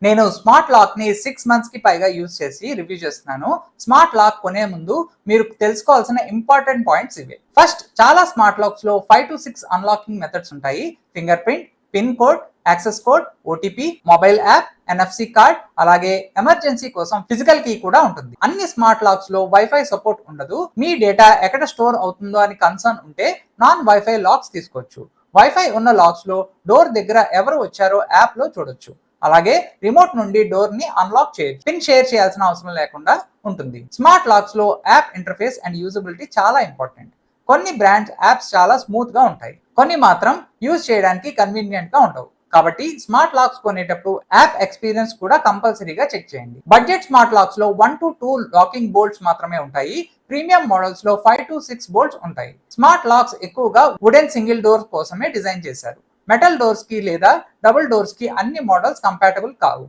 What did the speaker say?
నేను smart lock ని 6 months కి పైగా యూజ్ చేసి రివ్యూ చేస్తున్నాను. స్మార్ట్ లాక్ కొనే ముందు మీరు తెలుసుకోవాల్సిన ఇంపార్టెంట్ పాయింట్స్ ఇవే. ఫస్ట్, చాలా స్మార్ట్ లాక్స్ లో 5 to 6 అన్లాకింగ్ మెథడ్స్ ఉంటాయి. Finger print, pin code, access code, OTP, mobile app, NFC card, అలాగే ఎమర్జెన్సీ కోసం ఫిజికల్ కీ కూడా ఉంటుంది. అన్ని స్మార్ట్ లాక్స్ లో వైఫై సపోర్ట్ ఉండదు. మీ డేటా ఎక్కడ స్టోర్ అవుతుందో అని కన్సర్న్ ఉంటే నాన్ వైఫై లాక్స్ తీసుకోవచ్చు. వైఫై ఉన్న లాక్స్ లో డోర్ దగ్గర ఎవరు వచ్చారో యాప్ లో చూడొచ్చు. అలాగే రిమోట్ నుండి డోర్ ని అన్లాక్ చేయొచ్చు. పిన్ షేర్ చేయాల్సిన అవసరం లేకుండా ఉంటుంది. స్మార్ట్ లాక్స్ లో యాప్ ఇంటర్ఫేస్ అండ్ యూజబిలిటీ చాలా ఇంపార్టెంట్. కొన్ని బ్రాండ్స్ యాప్స్ చాలా స్మూత్ గా ఉంటాయి, కొన్ని మాత్రం యూజ్ చేయడానికి కన్వీనియంట్ గా ఉండవు. కాబట్టి స్మార్ట్ లాక్స్ కొనేటప్పుడు యాప్ ఎక్స్పీరియన్స్ కూడా కంపల్సరీగా చెక్ చేయండి. బడ్జెట్ స్మార్ట్ లాక్స్ లో 1 to 2 లాకింగ్ బోల్ట్స్ మాత్రమే ఉంటాయి. ప్రీమియం మోడల్స్ లో 5 to 6 బోల్ట్స్ ఉంటాయి. స్మార్ట్ లాక్స్ ఎక్కువగా వుడెన్ సింగిల్ డోర్ కోసమే డిజైన్ చేశారు. మెటల్ డోర్స్ కి లేదా డబుల్ డోర్స్ కి అన్ని మోడల్స్ కంపాటబుల్ కావు.